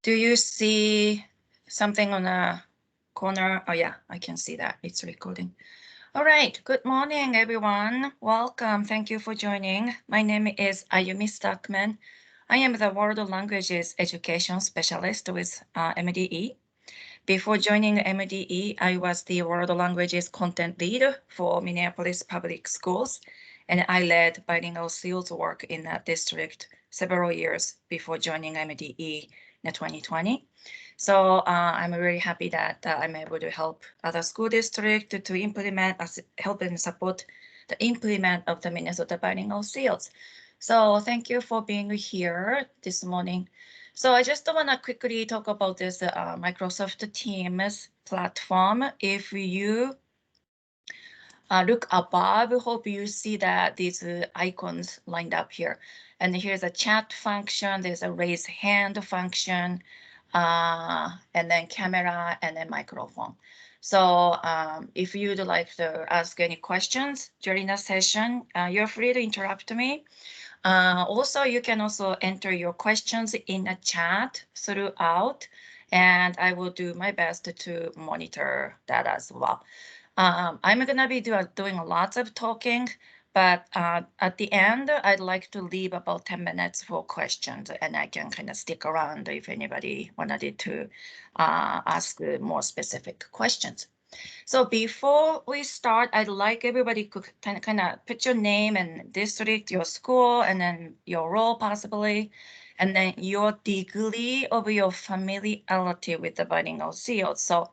Do you see something on the corner? Oh yeah, I can see that. It's recording. All right. Good morning, everyone. Welcome. Thank you for joining. My name is Ayumi Stuckman. I am the World Languages Education Specialist with MDE. Before joining MDE, I was the World Languages Content Lead for Minneapolis Public Schools, and I led bilingual sales work in that district several years before joining MDE in 2020. So I'm very happy that I'm able to help other school districts to implement, help and support the implement of the Minnesota bilingual sales. So thank you for being here this morning. So I just want to quickly talk about this Microsoft Teams platform. If you look above, hope you see that these icons lined up here. And here's a chat function, there's a raise hand function, and then camera and then microphone. So if you'd like to ask any questions during the session, you're free to interrupt me. Also, you can also enter your questions in a chat throughout, and I will do my best to monitor that as well. I'm going to be doing lots of talking, but at the end, I'd like to leave about 10 minutes for questions, and I can kind of stick around if anybody wanted to ask more specific questions. So before we start, I'd like everybody to kind of put your name and district, your school, and then your role possibly, and then your degree of your familiarity with the bilingual field. So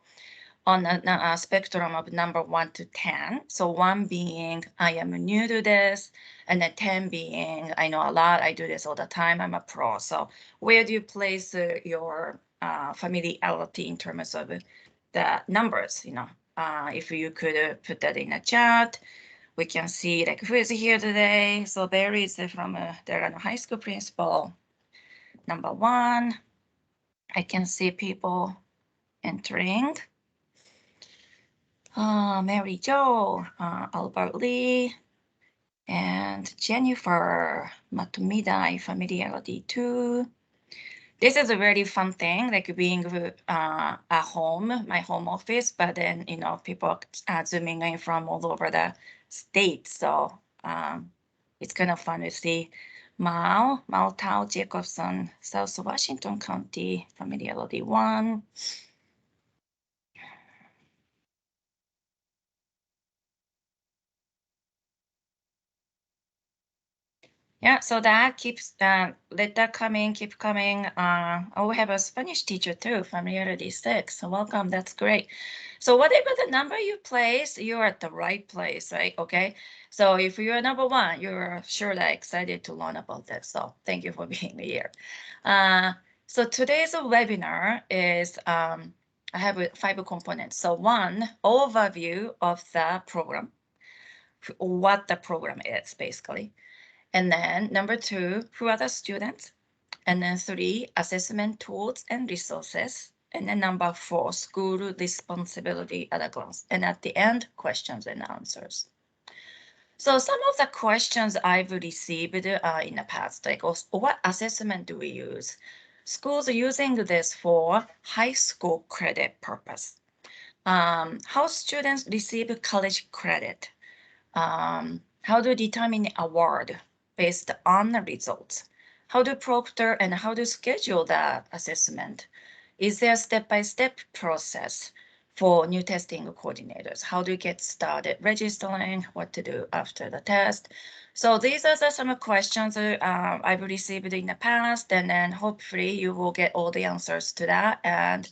on a spectrum of number 1 to 10. So 1 being I am new to this, and then 10 being I know a lot, I do this all the time, I'm a pro. So where do you place your familiarity in terms of the numbers, if you could put that in a chat, we can see like who is here today. So Barry is from Delano High School principal, number 1. I can see people entering. Mary Jo, Albert Lee, and Jennifer Matumida, familiarity too. This is a very fun thing, like being at home, my home office, but then, people are zooming in from all over the state. So it's kind of fun to see Mao Tao Jacobson, South Washington County, familiarity 1. Yeah, so that keeps, let that coming, keep coming. Oh, we have a Spanish teacher too, familiarity 6. So welcome, that's great. So whatever the number you place, you're at the right place, right? Okay. So if you're number 1, you're sure that excited to learn about this. So thank you for being here. So today's webinar is, I have 5 components. So 1, overview of the program, what the program is basically. And then number 2, who are the students? And then 3, assessment tools and resources. And then number 4, school responsibility at a glance. And at the end, questions and answers. So some of the questions I've received in the past, like what assessment do we use? Schools are using this for high school credit purpose. How students receive college credit. How to determine award based on the results. How to proctor and how to schedule that assessment. Is there a step-by-step process for new testing coordinators? How to get started registering, what to do after the test. So these are some questions I've received in the past, and then hopefully you will get all the answers to that. And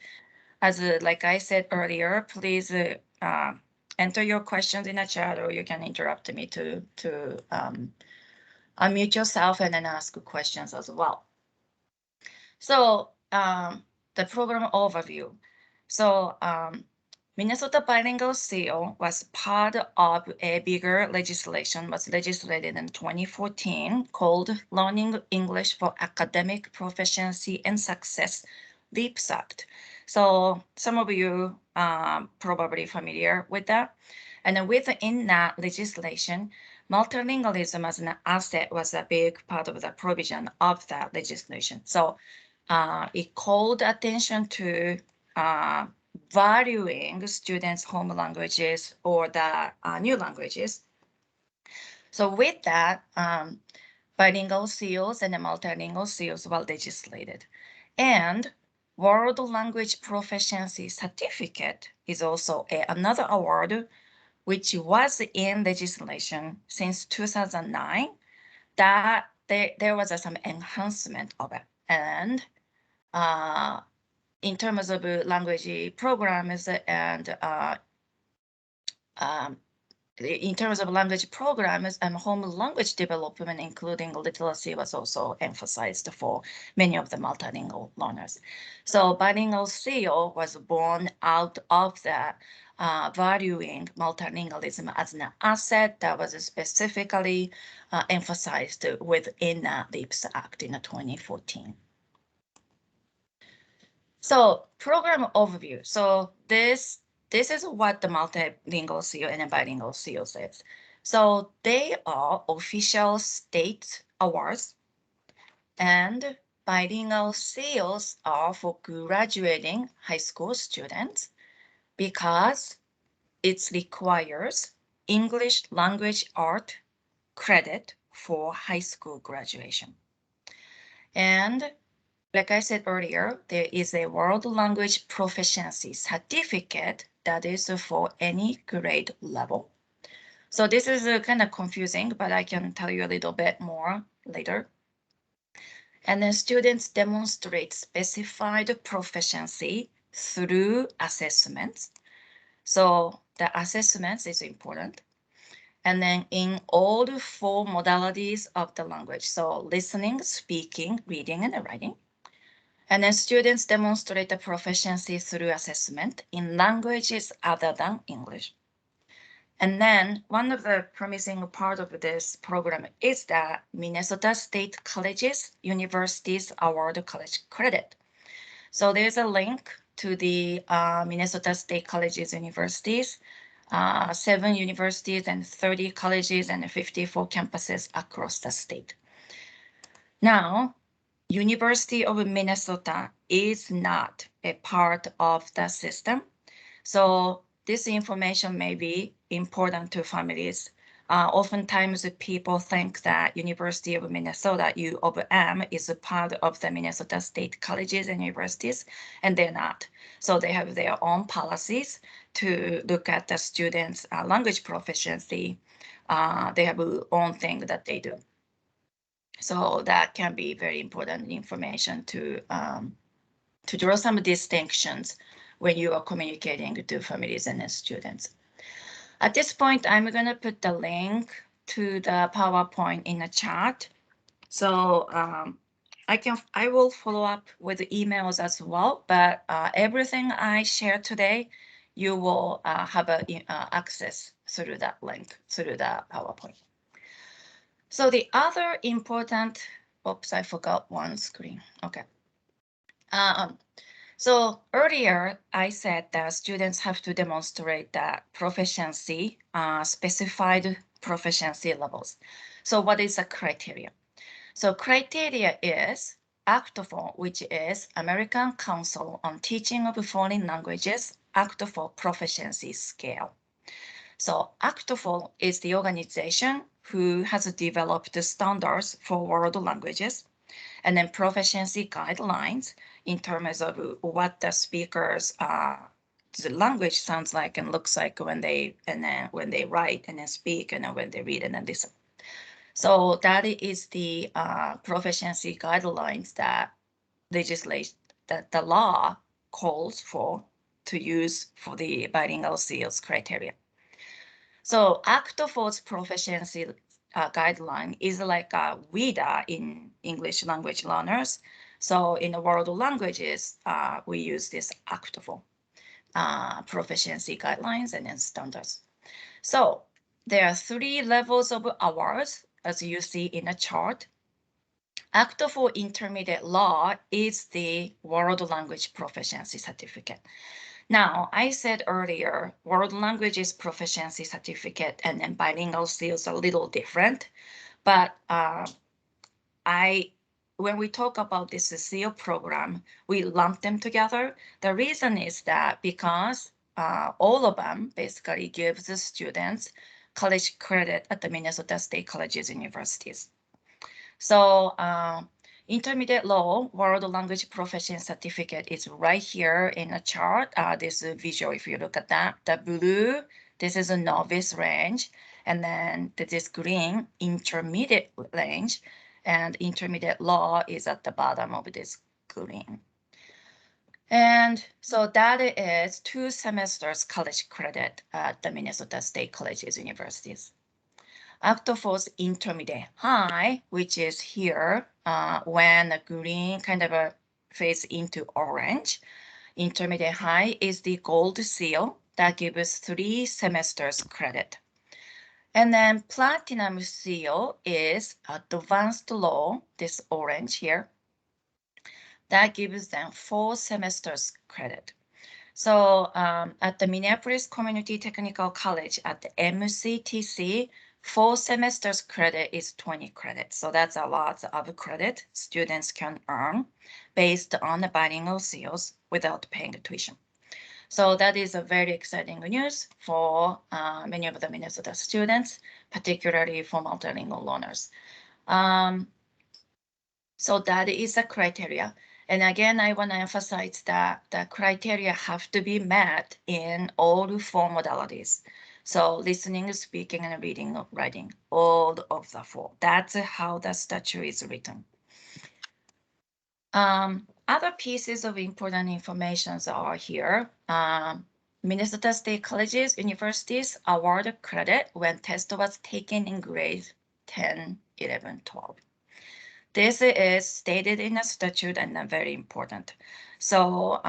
as like I said earlier, please enter your questions in the chat, or you can interrupt me to unmute yourself and then ask questions as well. So the program overview. So Minnesota Bilingual Seal was part of a bigger legislation, was legislated in 2014 called Learning English for Academic Proficiency and Success, LEAPS Act. So some of you are probably familiar with that. And then within that legislation, multilingualism as an asset was a big part of the provision of that legislation. So it called attention to valuing students' home languages or the new languages. So with that, bilingual seals and the multilingual seals were legislated. And World Language Proficiency Certificate is also another award which was in legislation since 2009, that there was some enhancement of it. And in terms of language programs and in terms of language programs and home language development, including literacy, was also emphasized for many of the multilingual learners. So bilingual seal was born out of the valuing multilingualism as an asset that was specifically emphasized within the LEAPS Act in 2014. So program overview. So this is what the multilingual seal and bilingual seal says. So they are official state awards, and bilingual seals are for graduating high school students because it requires English language art credit for high school graduation. And like I said earlier, there is a World Language Proficiency Certificate that is for any grade level. So this is kind of confusing, but I can tell you a little bit more later. And then students demonstrate specified proficiency through assessments. So the assessments is important. And then in all 4 modalities of the language, so listening, speaking, reading, and writing. And then students demonstrate the proficiency through assessment in languages other than English. And then one of the promising part of this program is that Minnesota State Colleges, Universities award college credit. So there's a link to the Minnesota State Colleges, Universities, 7 universities and 30 colleges and 54 campuses across the state. Now, University of Minnesota is not a part of the system. So this information may be important to families. Oftentimes people think that University of Minnesota, U of M, is a part of the Minnesota State Colleges and Universities, and they're not. So they have their own policies to look at the students' language proficiency. They have their own thing that they do. So that can be very important information to draw some distinctions when you are communicating to families and students. At this point, I'm going to put the link to the PowerPoint in the chat. So I will follow up with emails as well, but everything I share today, you will have access through that link, through the PowerPoint. So the other important, oops, I forgot one screen. Okay. So earlier I said that students have to demonstrate that proficiency, specified proficiency levels. So what is the criteria? So criteria is ACTFL, which is American Council on Teaching of Foreign Languages, ACTFL Proficiency Scale. So ACTFL is the organization who has developed the standards for world languages, and then proficiency guidelines in terms of what the speakers the language sounds like and looks like when they write and then speak and then when they read and then listen. So that is the proficiency guidelines that the law calls for to use for the bilingual seals criteria. So ACTFL's proficiency guideline is like a WIDA in English language learners. So in the world languages, we use this ACTFL proficiency guidelines and then standards. So there are 3 levels of awards, as you see in the chart. ACTFL Intermediate Law is the World Language Proficiency Certificate. Now, I said earlier, World Languages Proficiency Certificate and then bilingual seals are a little different, but I when we talk about this CO program, we lump them together. The reason is that because all of them basically gives the students college credit at the Minnesota State Colleges universities. So intermediate law world language proficiency certificate is right here in a chart. This visual, if you look at that, the blue, this is a novice range, and then this green intermediate range, and intermediate law is at the bottom of this green. And so that is 2 semesters college credit at the Minnesota State Colleges universities. After fourth intermediate high, which is here, when the green kind of fades into orange, intermediate high is the gold seal that gives 3 semesters credit. And then platinum seal is advanced law, this orange here, that gives them 4 semesters credit. So at the Minneapolis Community Technical College at the MCTC, 4 semesters credit is 20 credits. So that's a lot of credit students can earn based on the bilingual seals without paying tuition. So that is a very exciting news for many of the Minnesota students, particularly for multilingual learners. So that is the criteria. And again, I want to emphasize that the criteria have to be met in all 4 modalities. So listening, speaking, and reading, writing, all of the 4. That's how the statute is written. Other pieces of important information are here. Minnesota State Colleges, universities award credit when test was taken in grades 10, 11, 12. This is stated in a statute and very important. So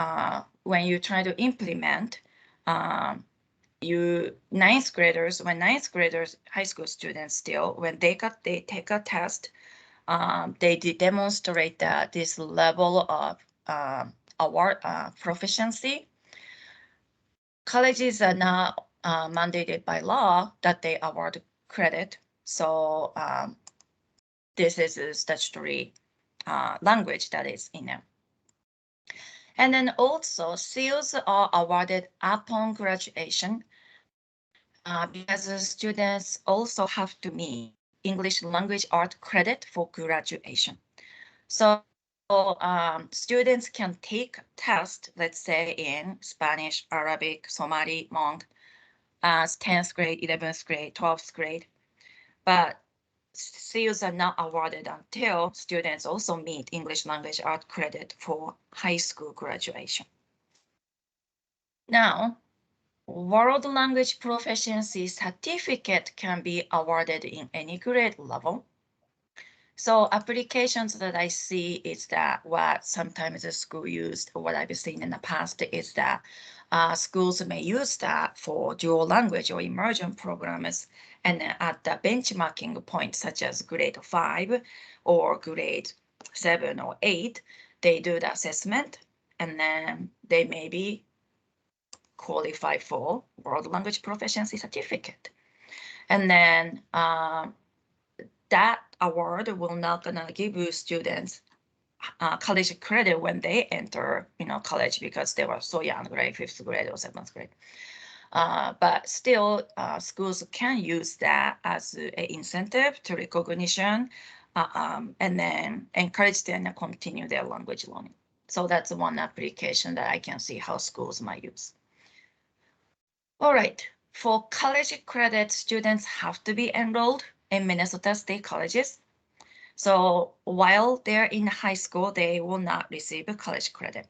when you try to implement, ninth graders, high school students still, when they take a test, they demonstrate that this level of award proficiency. Colleges are now mandated by law that they award credit. So this is a statutory language that is in there. And then also seals are awarded upon graduation because the students also have to meet English language art credit for graduation. So students can take tests, let's say in Spanish, Arabic, Somali, Hmong, as 10th grade, 11th grade, 12th grade, but seals are not awarded until students also meet English language art credit for high school graduation. Now, world language proficiency certificate can be awarded in any grade level. So applications that I see is that what sometimes the school used, or what I've seen in the past is that schools may use that for dual language or immersion programs, and at the benchmarking point, such as grade 5 or grade 7 or 8, they do the assessment, and then they maybe qualify for world language proficiency certificate. And then that award will not gonna give you students college credit when they enter, college because they were so young, grade 5th grade or 7th grade. But still, schools can use that as an incentive to recognition, and then encourage them to continue their language learning. So that's one application that I can see how schools might use. All right, for college credit, students have to be enrolled in Minnesota State Colleges. So while they're in high school, they will not receive college credit.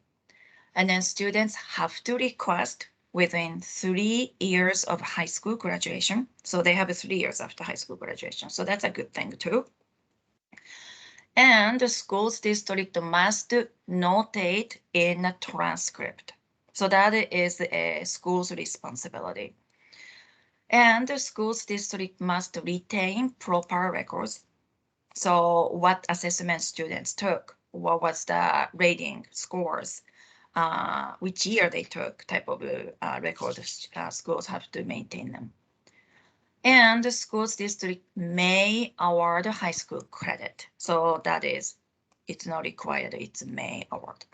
And then students have to request within 3 years of high school graduation. So they have 3 years after high school graduation. So that's a good thing too. And the school's district must notate in a transcript. So that is a school's responsibility. And the school's district must retain proper records. So what assessment students took, what was the rating scores, which year they took, type of record schools have to maintain them. And the schools district may award high school credit. So that is it's not required, it's may award.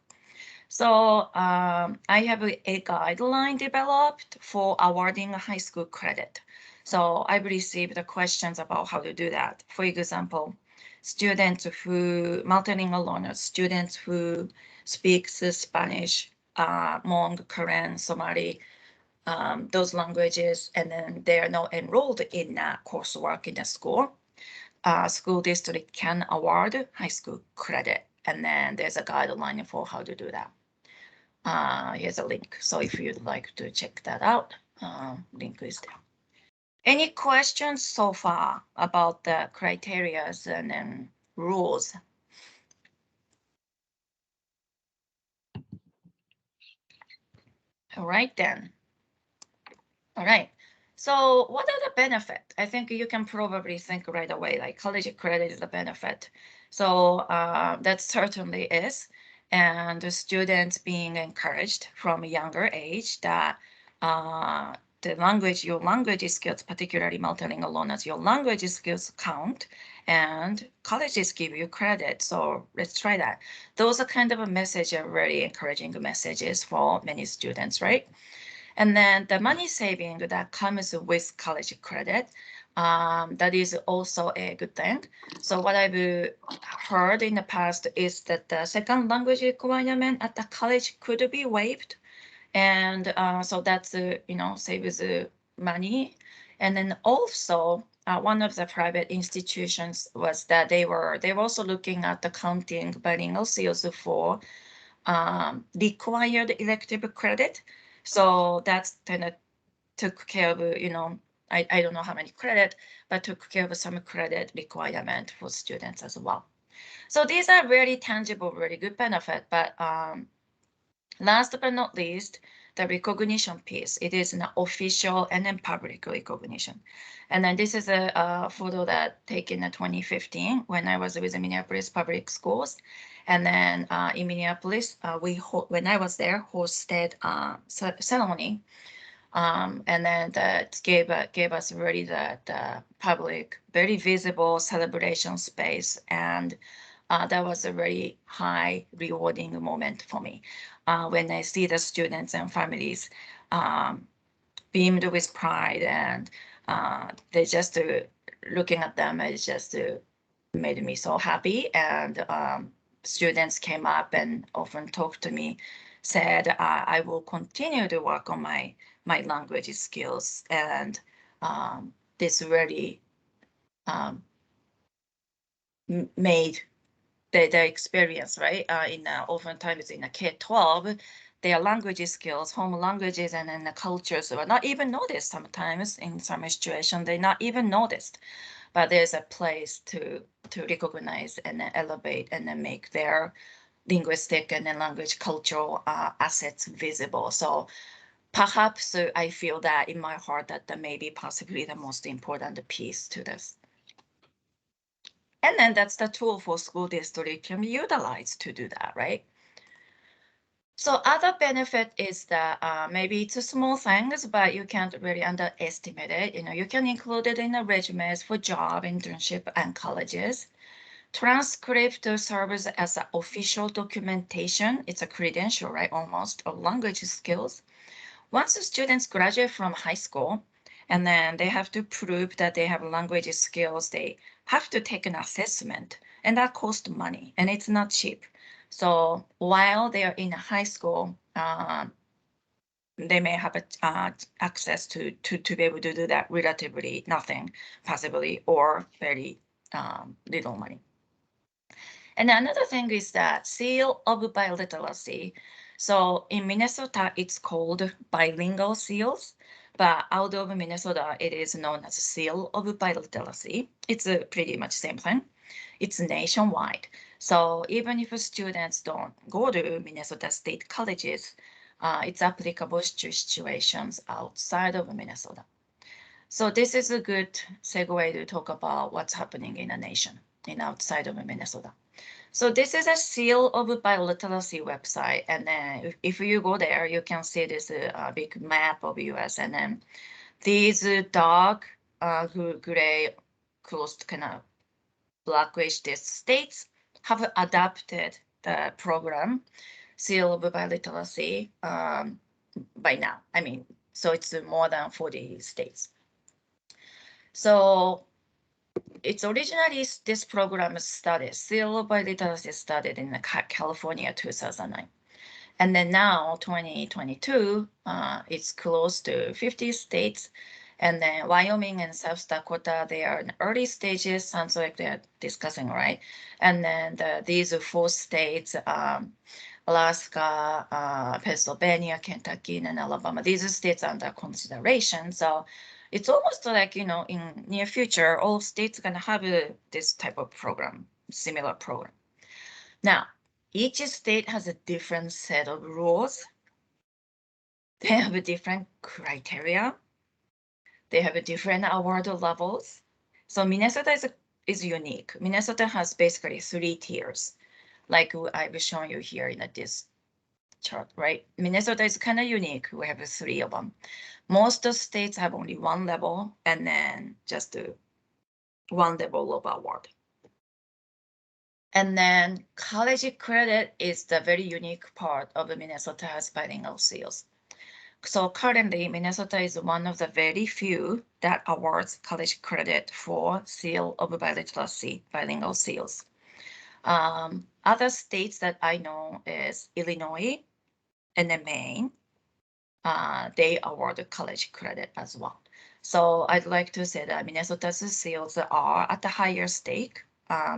So I have a guideline developed for awarding a high school credit. So I've received the questions about how to do that. For example, students who, multilingual learners, students who speaks Spanish, Hmong, Korean, Somali, those languages, and then they are not enrolled in coursework in the school. School district can award high school credit, and then there's a guideline for how to do that. Here's a link. So if you'd like to check that out, link is there. Any questions so far about the criteria and then rules? All right then. All right. So what are the benefits? I think you can probably think right away, like college credit is a benefit. So that certainly is. And the students being encouraged from a younger age that the language, your language skills, particularly multilingual learners, your language skills count, and colleges give you credit. So let's try that. Those are kind of a message, are really encouraging messages for many students, right? And then the money saving that comes with college credit, that is also a good thing. So what I've heard in the past is that the second language requirement at the college could be waived. And so that's, saves money. And then also, one of the private institutions was that they were also looking at the counting bilingual skills for required elective credit. So that's kind of took care of, I don't know how many credit, but took care of some credit requirement for students as well. So these are very tangible, really good benefit. But last but not least, the recognition piece. It is an official and then public recognition. And then this is a photo that taken in 2015 when I was with the Minneapolis Public Schools. And then in Minneapolis, when I was there, hosted ceremony. And then that gave us really the public, very visible celebration space. And that was a very high rewarding moment for me when I see the students and families beamed with pride, and they just looking at them, it just made me so happy. And students came up and often talked to me, said, I will continue to work on my language skills. And this really made the experience, right? Oftentimes in a K-12, their language skills, home languages, and then the cultures were not even noticed sometimes. In some situations, they not even noticed. But there's a place to recognize and then elevate and then make their linguistic and then language cultural assets visible. So perhaps I feel that in my heart that may be possibly the most important piece to this. And then that's the tool for school district can be utilized to do that, right? So other benefit is that maybe it's a small things, but you can't really underestimate it. You can include it in the resumes for job, internship, and colleges. Transcript serves as an official documentation. It's a credential, right, almost, of language skills. Once the students graduate from high school, and then they have to prove that they have language skills, they have to take an assessment, and that costs money, and it's not cheap. So while they are in high school, they may have access to be able to do that relatively nothing, possibly, or very little money. And another thing is that seal of biliteracy. So in Minnesota, it's called bilingual seals, but out of Minnesota, it is known as seal of biliteracy. It's pretty much same thing. It's nationwide. So even if students don't go to Minnesota State colleges, it's applicable to situations outside of Minnesota. So this is a good segue to talk about what's happening in the nation, in outside of Minnesota. So this is a seal of biliteracy website, and then if you go there, you can see this big map of US, and then these dark gray, close to kind of blackish states have adopted the program, Seal of Biliteracy, by now. I mean, so it's more than 40 states. So it's originally this program started, Seal of Biliteracy started in California 2009. And then now 2022, it's close to 50 states. And then Wyoming and South Dakota, they are in early stages. Sounds like they're discussing, right? And then these 4 states, Alaska, Pennsylvania, Kentucky, and Alabama, these states are under consideration. So it's almost like, in near future, all states are going to have this type of program, similar program. Now, each state has a different set of rules. They have a different criteria. They have a different award levels. So Minnesota is unique. Minnesota has basically 3 tiers, like I've shown you here in this chart, right? Minnesota is kind of unique. We have 3 of them. Most states have only 1 level and then just 1 level of award. And then college credit is the very unique part of Minnesota's bilingual seals. So currently, Minnesota is one of the very few that awards college credit for seal of bilingual seals. Other states that I know is Illinois and then Maine. They award college credit as well. So I'd like to say that Minnesota's seals are at a higher stake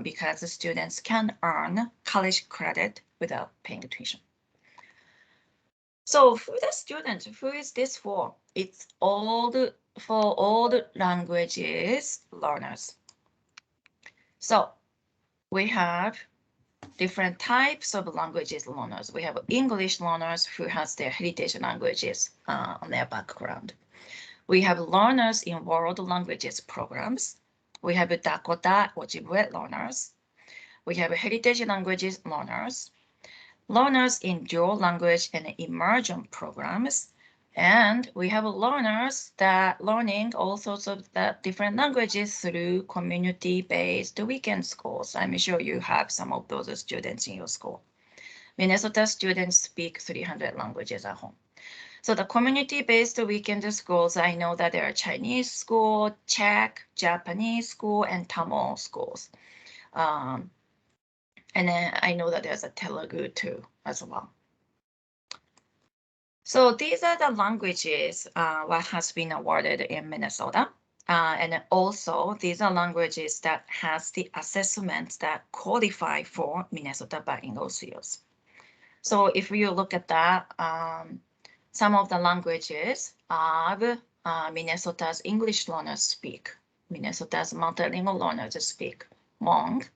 because the students can earn college credit without paying tuition. So for the student, who is this for? It's for all the languages learners. So we have different types of languages learners. We have English learners who has their heritage languages on their background. We have learners in world languages programs. We have Dakota Ojibwe learners. We have heritage languages learners. Learners in dual language and immersion programs. And we have learners that learning all sorts of the different languages through community-based weekend schools. I'm sure you have some of those students in your school. Minnesota students speak 300 languages at home. So the community-based weekend schools, I know that there are Chinese school, Czech, Japanese school, and Tamil schools. And then I know that there's a Telugu too as well. So these are the languages what has been awarded in Minnesota. And also these are languages that has the assessments that qualify for Minnesota bilingual seals. So if you look at that, some of the languages of Minnesota's English learners speak. Minnesota's multilingual learners speak Hmong,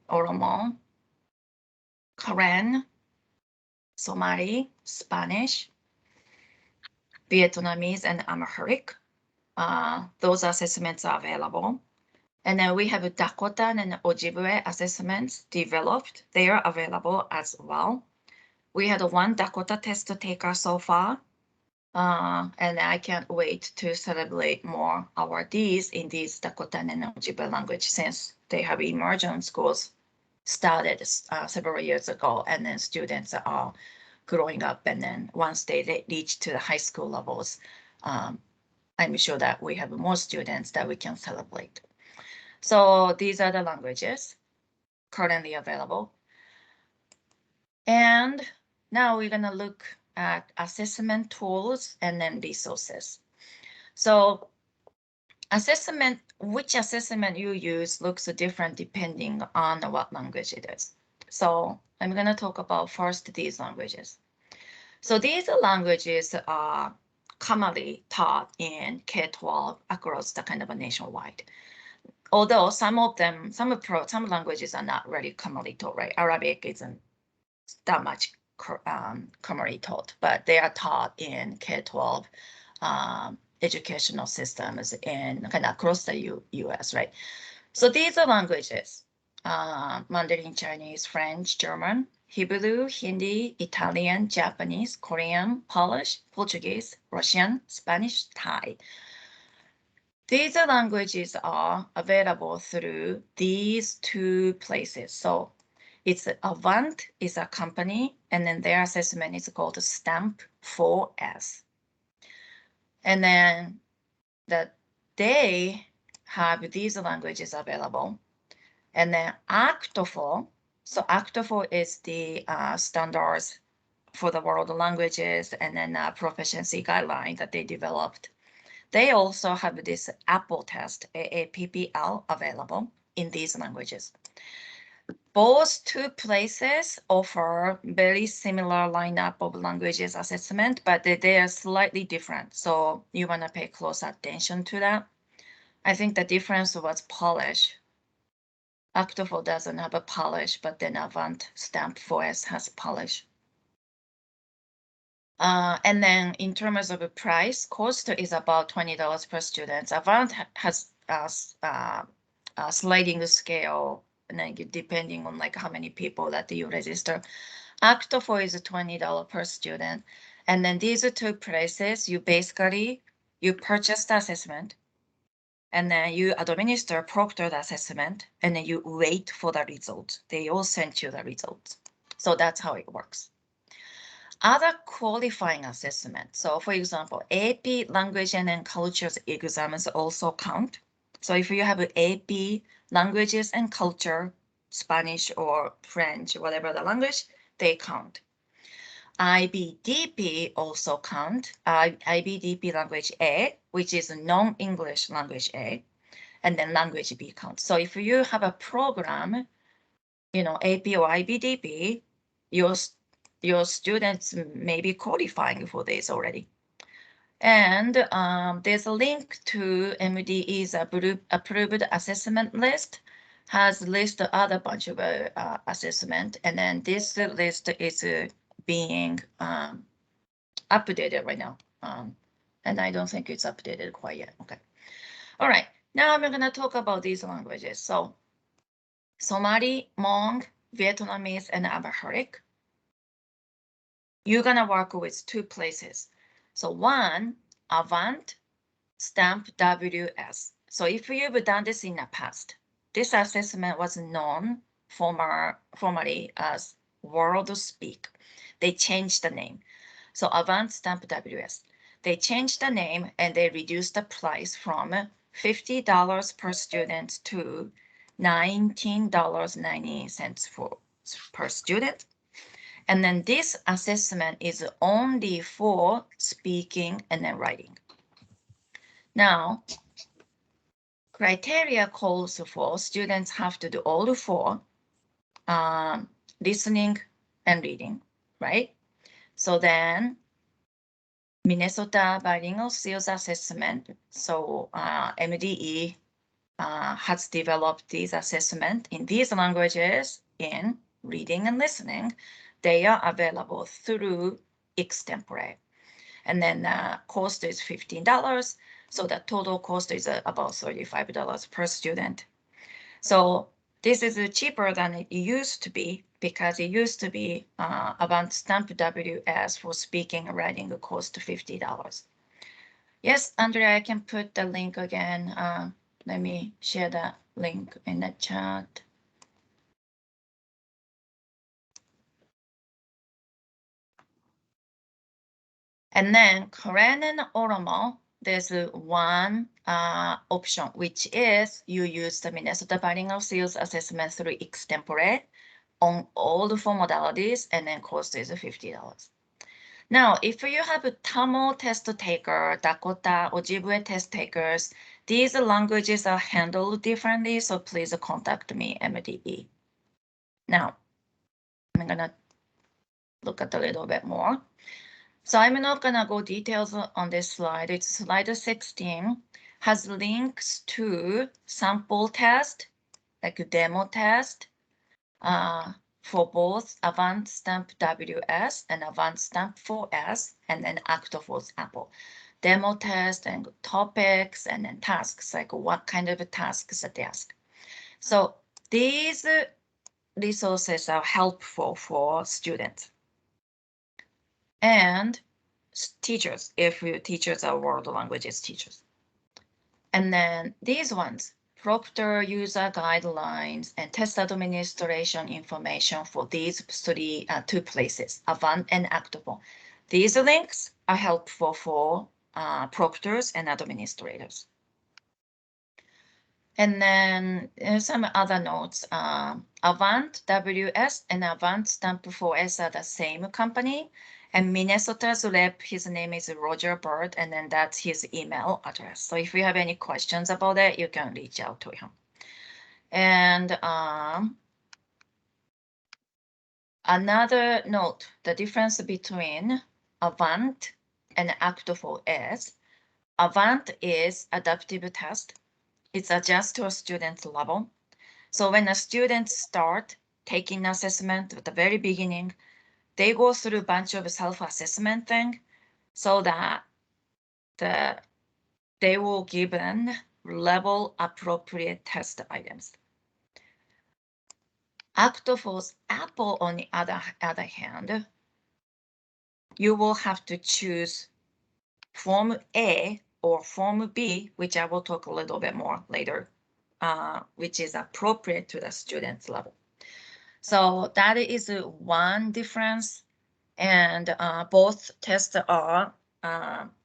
Oromo, Karen, Somali, Spanish, Vietnamese, and Amharic. Those assessments are available. And then we have Dakota and Ojibwe assessments developed. They are available as well. We had 1 Dakota test taker so far. And I can't wait to celebrate more awardees in these Dakota and Ojibwe language since they have immersion schools started several years ago, and then students are growing up, and then once they reach to the high school levels, I'm sure that we have more students that we can celebrate. So these are the languages currently available. And now we're gonna look at assessment tools and then resources. So which assessment you use looks different depending on what language it is. So I'm going to talk about first these languages. So these languages are commonly taught in K-12 across the kind of a nationwide. Although some of them, some languages are not really commonly taught, right? Arabic isn't that much commonly taught, but they are taught in K-12 educational systems in kind of across the US, right? So these are languages, Mandarin, Chinese, French, German, Hebrew, Hindi, Italian, Japanese, Korean, Polish, Portuguese, Russian, Spanish, Thai. These languages are available through these two places. So it's Avant is a company, and then their assessment is called Stamp 4S. And then they have these languages available. And then Actofo, so Actofo is the standards for the world languages and then proficiency guideline that they developed. They also have this Apple test, AAPPL, available in these languages. Both two places offer very similar lineup of languages assessment, but they are slightly different. So you want to pay close attention to that. I think the difference was polish. Actofo doesn't have a polish, but then Avant Stamp 4S has polish. And then in terms of the price, cost is about $20 per student. Avant has a sliding scale, and then depending on like how many people that you register. Actofo is $20 per student. And then these two places, you purchase the assessment, and then you administer proctored assessment, and then you wait for the results. They all send you the results. So that's how it works. Other qualifying assessment. So for example, AP language and cultures exams also count. So if you have AP languages and culture, Spanish or French, whatever the language, they count. IBDP also count. IBDP language A, which is non-English language A, and then language B counts. So if you have a program, AP or IBDP, your students may be qualifying for this already. And there's a link to MDE's approved assessment list, has list other bunch of assessment, and then this list is being updated right now. And I don't think it's updated quite yet. Okay. All right. Now I'm going to talk about these languages. So Somali, Hmong, Vietnamese, and Amharic. You're going to work with two places. So one, Avant, Stamp WS. So if you've done this in the past, this assessment was known formerly as World Speak. They changed the name. So Avant, Stamp WS. They changed the name and they reduced the price from $50 per student to $19.90 per student. And then this assessment is only for speaking and then writing. Now, criteria calls for students have to do all four, listening and reading, right? So then Minnesota Bilingual Skills Assessment, so MDE has developed these assessment in these languages in reading and listening. They are available through extempore. And then cost is $15. So the total cost is about $35 per student. So this is cheaper than it used to be because it used to be about Stamp WS for speaking and writing cost $50. Yes, Andrea, I can put the link again. Let me share the link in the chat. And then Korean and Oromo, there's one option, which is you use the Minnesota Bilingual Skills Assessment through extempore on all the four modalities, and then cost is $50. Now, if you have a Tamil test taker, Dakota, Ojibwe test takers, these languages are handled differently, so please contact me, MDE. Now, I'm gonna look at a little bit more. So I'm not gonna go details on this slide. It's slide 16, has links to sample test, like a demo test, for both Avant Stamp WS and Avant Stamp 4S, and then Actofo's Apple. Demo test and topics and then tasks, like what kind of tasks that they ask. So these resources are helpful for students and teachers, if your teachers are world languages teachers. And then these ones, Proctor user guidelines and test administration information for these two places, Avant and Actable. These links are helpful for proctors and administrators. And then some other notes. Avant WS and Avant Stamp 4S are the same company. And Minnesota's rep, his name is Roger Bird, and then that's his email address. So if you have any questions about it, you can reach out to him. And another note, the difference between Avant and Act4S. Avant is adaptive test. It's adjust to a student's level. So when a student start taking assessment at the very beginning, they go through a bunch of self-assessment thing so that they will given level appropriate test items. Act4's Apple, on the other hand, you will have to choose Form A or Form B, which I will talk a little bit more later, which is appropriate to the student's level. So that is one difference, and both tests are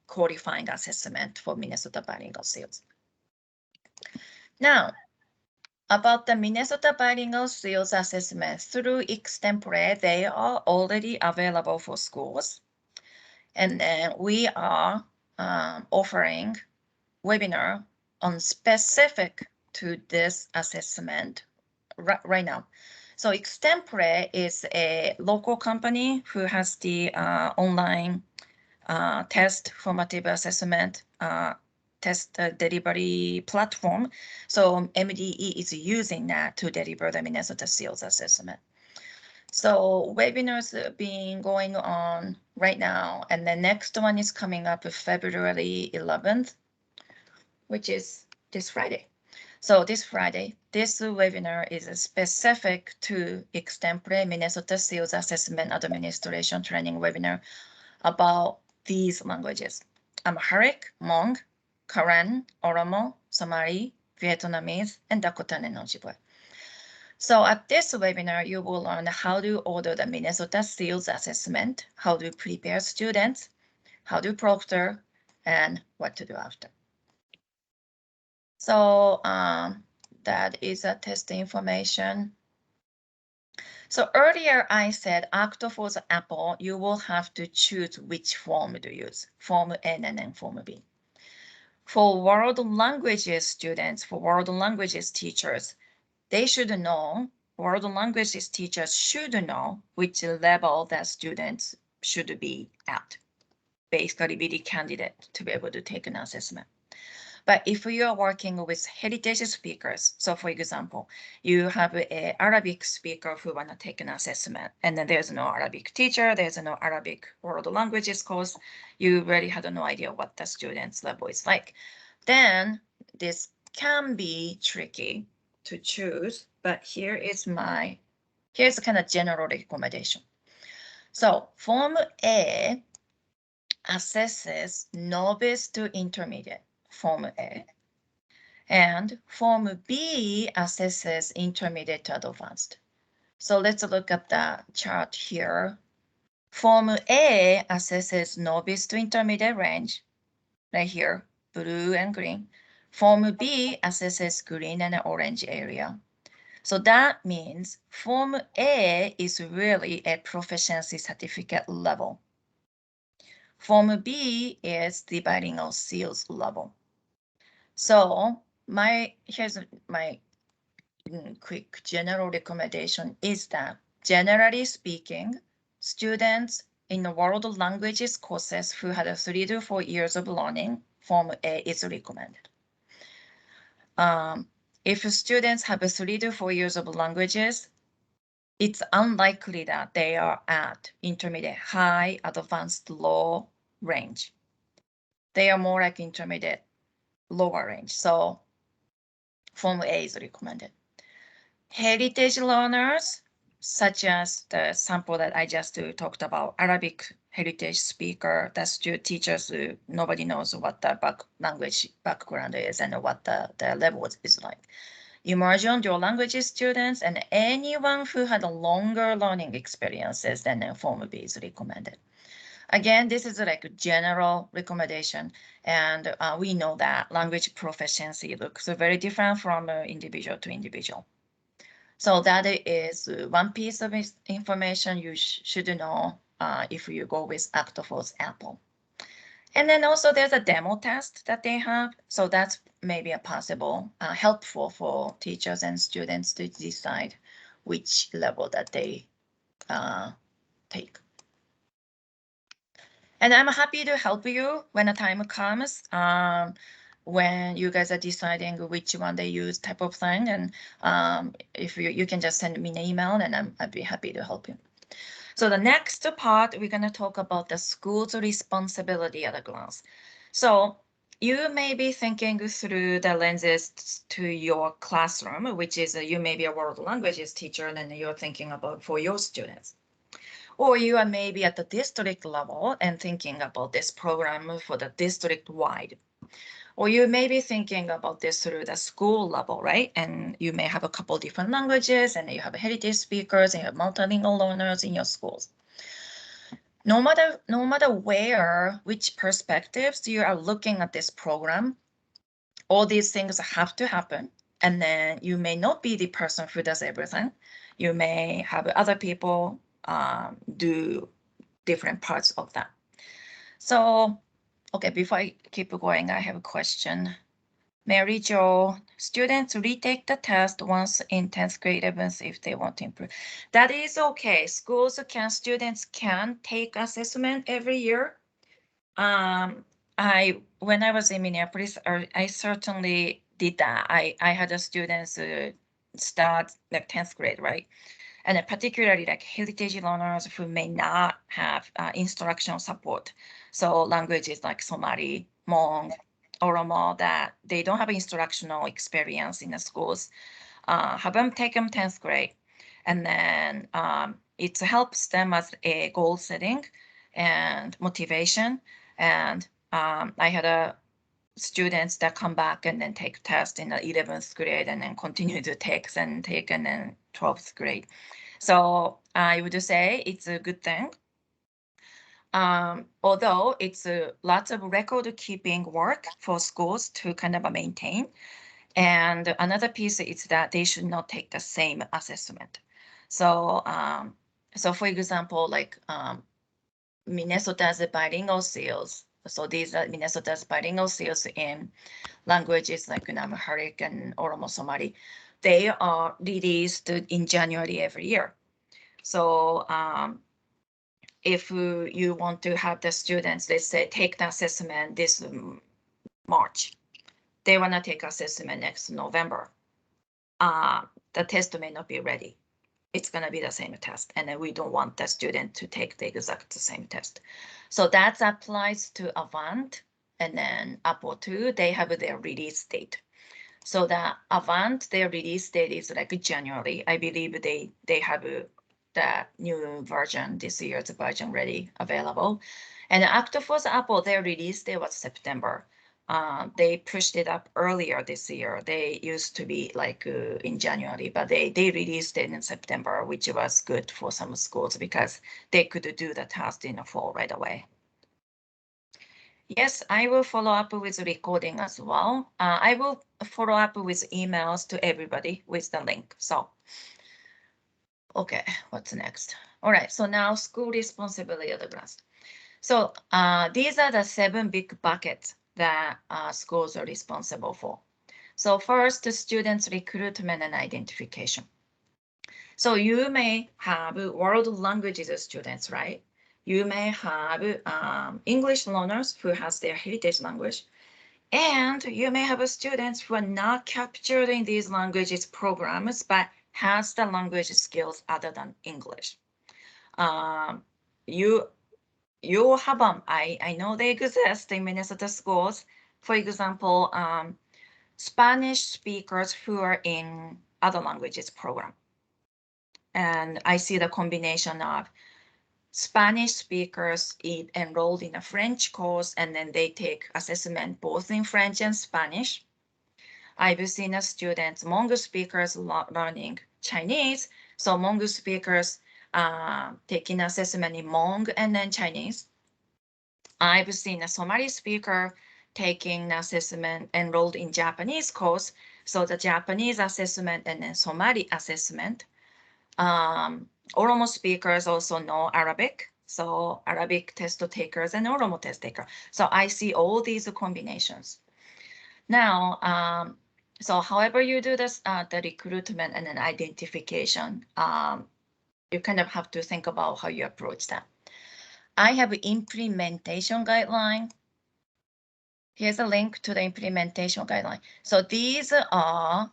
qualifying assessment for Minnesota Bilingual Skills. Now, about the Minnesota Bilingual Skills Assessment through Extempore, they are already available for schools. And then we are offering webinar on specific to this assessment right now. So Extempore is a local company who has the online test formative assessment test delivery platform. So MDE is using that to deliver the Minnesota Skills Assessment. So webinars are being going on right now, and the next one is coming up February 11th, which is this Friday. So this Friday, this webinar is specific to Extempore Minnesota Skills Assessment Administration Training webinar about these languages: Amharic, Hmong, Karen, Oromo, Somali, Vietnamese, and Dakota and Ojibwe. So at this webinar, you will learn how to order the Minnesota Skills Assessment, how to prepare students, how to proctor, and what to do after. So that is a test information. So earlier I said Act4's Apple, you will have to choose which form to use, Form N and then Form B. For world languages students, for world languages teachers, they should know, world languages teachers should know which level that students should be at, basically be the candidate to be able to take an assessment. But if you are working with heritage speakers, so for example, you have an Arabic speaker who want to take an assessment, and then there's no Arabic teacher, there's no Arabic world languages course, you really have no idea what the student's level is like, then this can be tricky to choose, but here's the kind of general recommendation. So Form A assesses novice to intermediate, Form A. And Form B assesses intermediate to advanced. So let's look at the chart here. Form A assesses novice to intermediate range, right here, blue and green. Form B assesses green and orange area. So that means Form A is really a proficiency certificate level. Form B is the bilingual skills level. So here's my quick general recommendation is that, generally speaking, students in the world languages courses who had 3 to 4 years of learning, Form A is recommended. If students have 3 to 4 years of languages, it's unlikely that they are at intermediate, high, advanced, low range. They are more like intermediate, lower range. So Form A is recommended. Heritage learners, such as the sample that I just talked about, Arabic heritage speaker, that's teachers, nobody knows what the language background is and what the level is like. Immersion dual language students and anyone who had a longer learning experiences than Form B is recommended. Again, this is like a general recommendation, and we know that language proficiency looks very different from individual to individual. So that is one piece of information you should know if you go with Actofor's Apple. And then also there's a demo test that they have. So that's maybe a possible helpful for teachers and students to decide which level that they take. And I'm happy to help you when the time comes, when you guys are deciding which one they use type of thing. And if you can just send me an email and I'd be happy to help you. So the next part, we're going to talk about the school's responsibility at a glance. So you may be thinking through the lenses to your classroom, which is you may be a world languages teacher, and then you're thinking about for your students. Or you are maybe at the district level and thinking about this program for the district wide. Or you may be thinking about this through the school level, right? And you may have a couple different languages and you have heritage speakers and you have multilingual learners in your schools. No matter where, which perspectives you are looking at this program, all these things have to happen. And then you may not be the person who does everything. You may have other people do different parts of that. So, okay, before I keep going, I have a question. Mary Jo, students retake the test once in 10th grade, 11th if they want to improve. That is okay. Students can take assessment every year. When I was in Minneapolis, I certainly did that. I had the students start like 10th grade, right? And particularly like heritage learners who may not have instructional support. So languages like Somali, Hmong, Oromo that they don't have instructional experience in the schools, have them take them 10th grade. And then it helps them as a goal setting and motivation. And I had students that come back and then take tests in the 11th grade and then continue to take and then 12th grade. So I would say it's a good thing. Although it's lots of record keeping work for schools to kind of maintain. And another piece is that they should not take the same assessment. So, so for example, like Minnesota's bilingual seals. So these are Minnesota's bilingual seals in languages like Amharic and Oromo Somali. They are released in January every year. So if you want to have the students, let's say, take the assessment this March, they want to take assessment next November, the test may not be ready. It's going to be the same test, and then we don't want the student to take the exact same test. So that applies to Avant, and then Apple II, they have their release date. So the Avant, their release date is like January. I believe they have the new version, this year's version ready, available. And Octofor's Apple, their release date was September. They pushed it up earlier this year. They used to be like in January, but they released it in September, which was good for some schools because they could do the test in the fall right away. Yes, I will follow up with recording as well. I will follow up with emails to everybody with the link. So, okay, what's next? All right, so now school responsibility at the class. So these are the 7 big buckets that schools are responsible for. So first, the students' recruitment and identification. So you may have world languages students, right? You may have English learners who has their heritage language. And you may have students who are not captured in these languages programs, but has the language skills other than English. You have them. I know they exist in Minnesota schools. For example, Spanish speakers who are in other languages program. And I see the combination of Spanish speakers enrolled in a French course, and then they take assessment both in French and Spanish. I've seen students, Hmong speakers learning Chinese. So Hmong speakers taking assessment in Hmong and then Chinese. I've seen a Somali speaker taking assessment enrolled in Japanese course. So the Japanese assessment and then Somali assessment. Oromo speakers also know Arabic. So Arabic test takers and Oromo test taker. So I see all these combinations. Now, so however you do this, the recruitment and then identification, you kind of have to think about how you approach that. I have implementation guideline. Here's a link to the implementation guideline. So these are,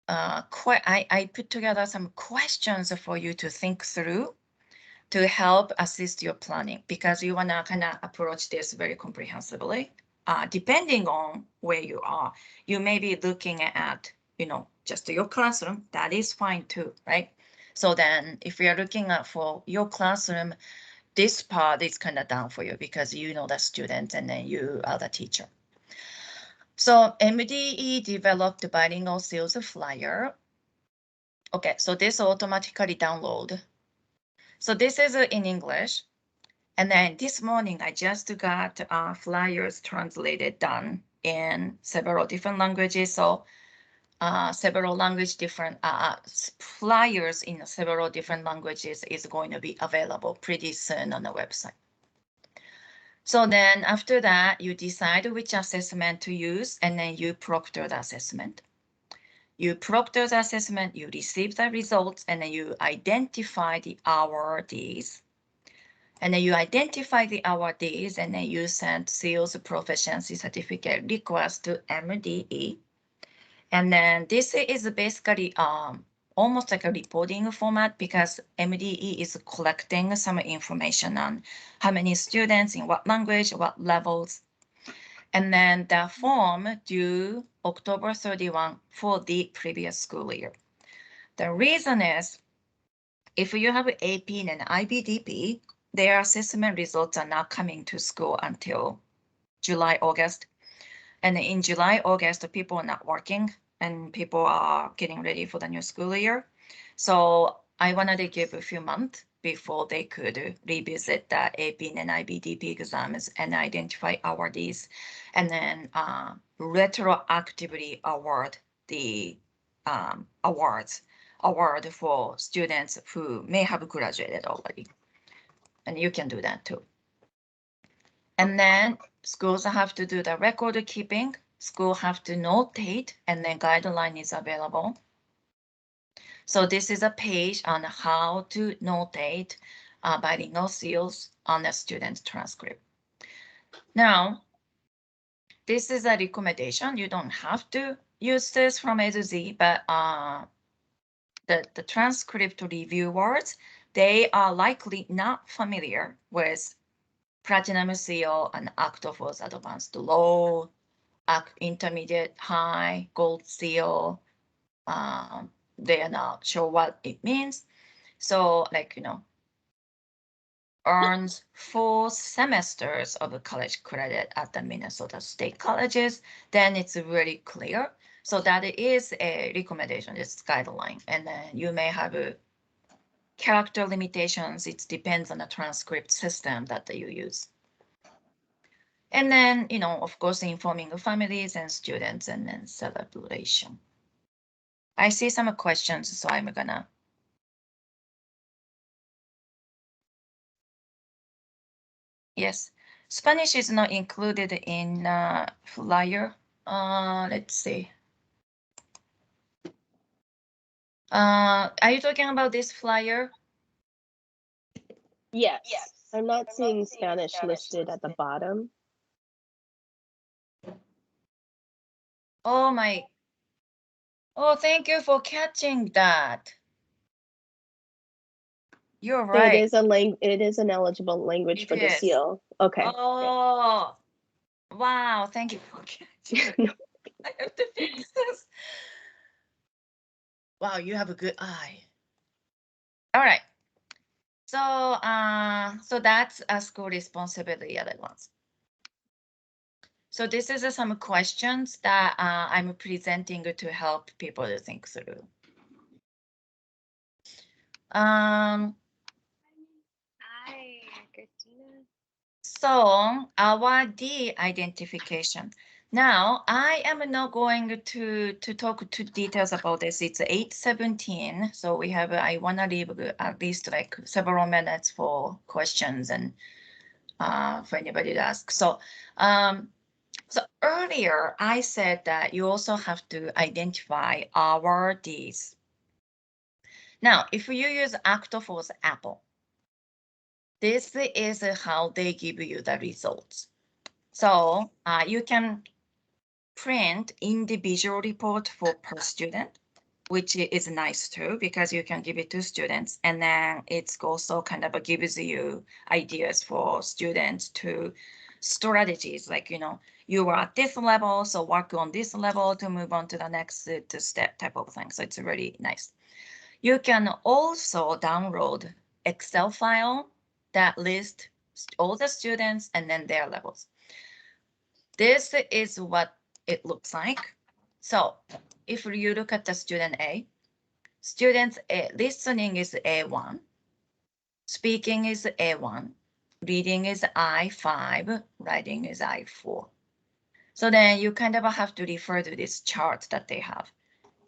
I put together some questions for you to think through to help assist your planning, because you want to kind of approach this very comprehensively. Depending on where you are, you may be looking at, just your classroom. That is fine too, right? So then if you're looking at for your classroom, this part is kind of done for you because you know the student and then you are the teacher. So MDE developed bilingual sales flyer. Okay, so this automatically download. So this is in English. And then this morning, I just got flyers translated done in several different languages. So several different flyers in several different languages is going to be available pretty soon on the website. So then after that, you decide which assessment to use, and then you proctor the assessment. You proctor the assessment, you receive the results, and then you identify the awardees. And then you identify the awardees, and then you send sales proficiency certificate request to MDE. And then this is basically almost like a reporting format, because MDE is collecting some information on how many students in what language, what levels. And then the form due October 31 for the previous school year. The reason is, if you have AP and IBDP, their assessment results are not coming to school until July, August. And in July, August, people are not working and people are getting ready for the new school year. So I wanted to give a few months before they could revisit the AP and IBDP exams and identify awardees, and then retroactively award the award for students who may have graduated already. And you can do that too. And then schools have to do the record keeping. School have to notate, and then guideline is available. So this is a page on how to notate bilingual seals on the student transcript. Now, this is a recommendation. You don't have to use this from A to Z, but the transcript reviewers, they are likely not familiar with Platinum Seal and Octopus Advanced Low, Intermediate High, Gold Seal. They are not sure what it means. So like, earns 4 semesters of college credit at the Minnesota State Colleges, then it's really clear. So that is a recommendation, it's guideline. And then you may have character limitations. It depends on the transcript system that you use. And then, of course, informing the families and students, and then celebration. I see some questions, so I'm gonna. Yes, Spanish is not included in flyer. Let's see. Are you talking about this flyer? Yes, I'm not seeing Spanish listed at the bottom. Oh my. Oh, thank you for catching that. You're right. It is an eligible language for the seal. Okay. Oh, wow. Thank you for catching. I have to fix this. Wow, you have a good eye. All right. So that's a school responsibility at once. So this is some questions that I'm presenting to help people to think through. Hi, Christina. So our D identification. Now I am not going to talk to details about this. It's 8:17, so we have. I wanna leave at least like several minutes for questions and for anybody to ask. So earlier I said that you also have to identify our Ds. Now, if you use Octofor's Apple, this is how they give you the results. So you can print individual report for per student, which is nice too, because you can give it to students. And then it's also kind of gives you ideas for students to strategies like, you are at this level, so work on this level to move on to the next step type of thing. So it's really nice. You can also download Excel file that lists all the students and then their levels. This is what it looks like. So if you look at the student A, listening is A1, speaking is A1, reading is I5, writing is I4. So then you kind of have to refer to this chart that they have.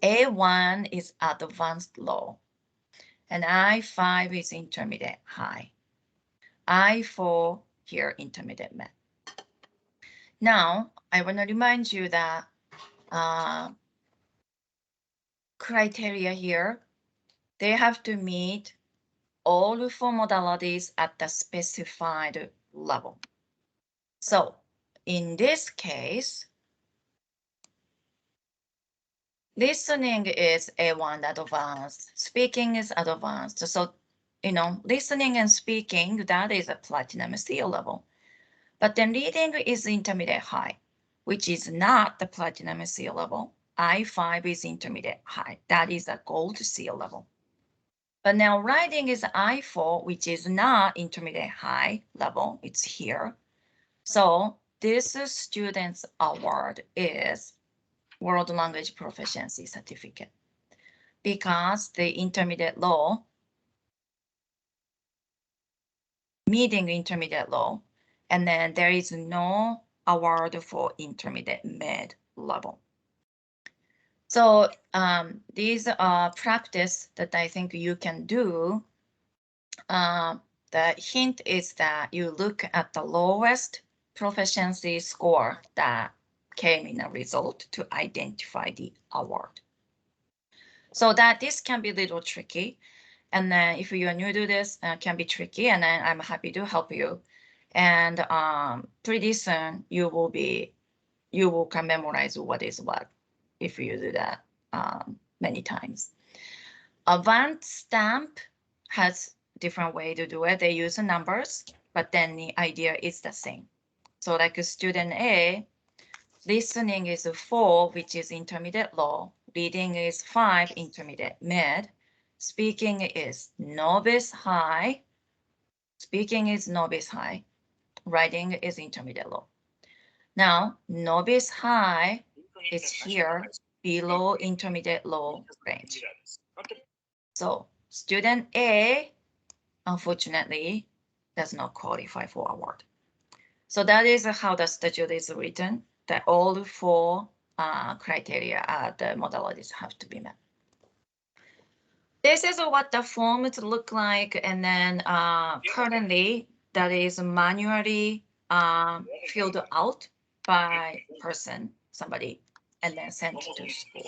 A1 is advanced low, and I5 is intermediate high. I4 here, intermediate mid. Now, I want to remind you that criteria here, they have to meet all four modalities at the specified level. So in this case, listening is A1 advanced, speaking is advanced. So, listening and speaking, that is a platinum seal level. But then reading is intermediate high, which is not the platinum seal level. I5 is intermediate high. That is a gold seal level. But now writing is I4, which is not intermediate high level. It's here. So this student's award is World Language Proficiency Certificate because the intermediate low, meeting intermediate low, and then there is no award for intermediate mid level. So these are practice that I think you can do. The hint is that you look at the lowest proficiency score that came in a result to identify the award. So that this can be a little tricky. And then if you are new to this, can be tricky. And then I'm happy to help you. And pretty soon you can memorize what is what if you do that many times. Advanced stamp has different way to do it. They use the numbers, but then the idea is the same. So like a student A, listening is 4, which is intermediate low. Reading is 5, intermediate mid. Speaking is novice high. Speaking is novice high. Writing is intermediate low. Now, novice high is here below intermediate low range. So student A, unfortunately, does not qualify for award. So that is how the statute is written, that all four criteria, the modalities have to be met. This is what the forms look like, and then currently that is manually filled out by person, somebody, and then sent to schools.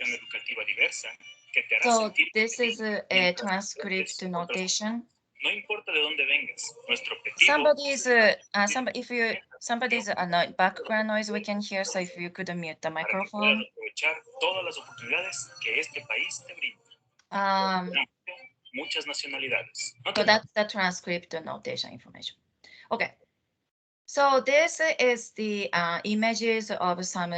So this is a transcript notation. No importa de dónde vengas, nuestro objetivo. Somebody's background noise we can hear. So if you could mute the microphone. Aprovechar todas las oportunidades que este país te brinda. Muchas nacionalidades. So that's the transcript notation information. Okay. So this is the images of some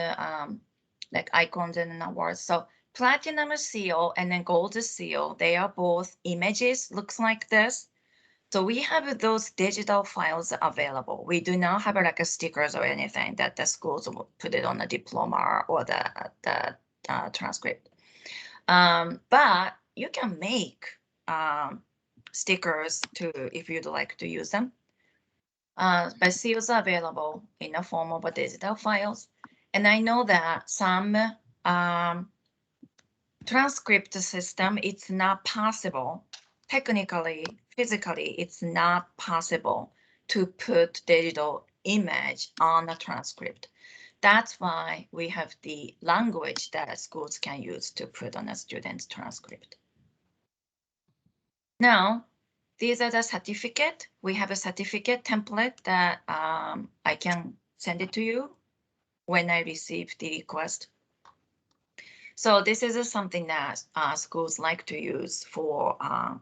like icons and words. So platinum seal and then gold seal, they are both images, looks like this. So we have those digital files available. We do not have like a stickers or anything that the schools will put it on the diploma or the transcript. But you can make stickers too if you'd like to use them. But seals are available in the form of a digital files. And I know that some transcript system, it's not possible. Technically, physically, it's not possible to put digital image on a transcript. That's why we have the language that schools can use to put on a student's transcript. Now, these are the certificate. We have a certificate template that I can send it to you when I receive the request. So this is something that schools like to use for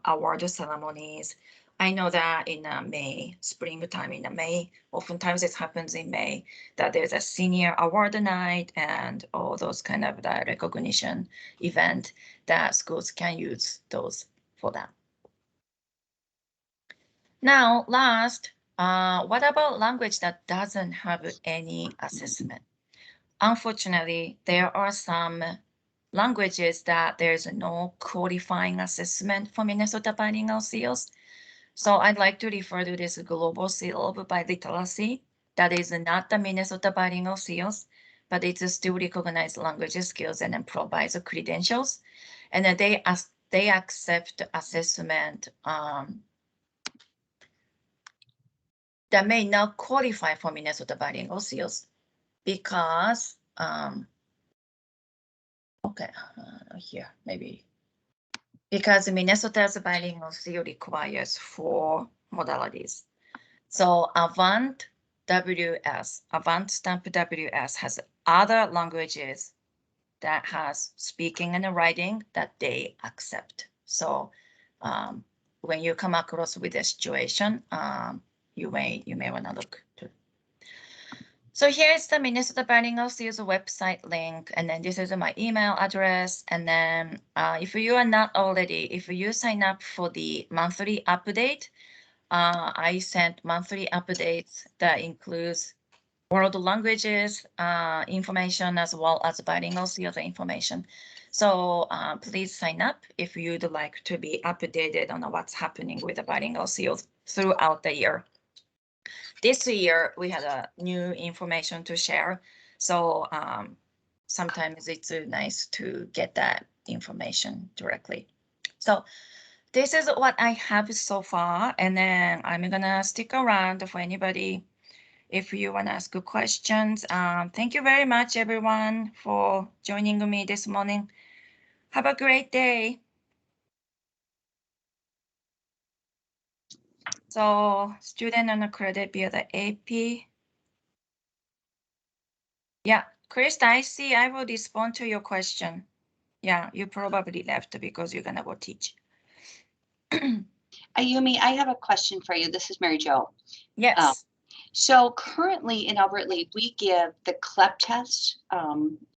award ceremonies. I know that in May, springtime in May, oftentimes it happens in May, that there's a senior award night and all those kind of the recognition event that schools can use those for that. Now, last, what about language that doesn't have any assessment? Unfortunately, there are some languages that there's no qualifying assessment for Minnesota bilingual seals. So I'd like to refer to this global seal of biliteracy. That is not the Minnesota bilingual seals, but it's still recognized language skills and then provides credentials. And then they accept assessment that may not qualify for Minnesota bilingual seals because okay, here, maybe. Because Minnesota's bilingual seal requires 4 modalities. So Avant Stamp WS has other languages that has speaking and writing that they accept. So when you come across with a situation, you may want to look to. So here's the Minnesota Bilingual Seals website link, and then this is my email address. And then if you are not already, if you sign up for the monthly update, I sent monthly updates that includes world languages information as well as bilingual seals information. So please sign up if you'd like to be updated on what's happening with the bilingual seals throughout the year. This year, we had a new information to share. So sometimes it's nice to get that information directly. So this is what I have so far. And then I'm gonna stick around for anybody if you wanna ask questions. Thank you very much, everyone, for joining me this morning. Have a great day. So student on a credit via the AP. Yeah, Chris, I see. I will respond to your question. Yeah, you probably left because you're gonna go teach. Ayumi, I have a question for you. This is Mary Jo. Yes. So currently in Albert Lea, we give the CLEP test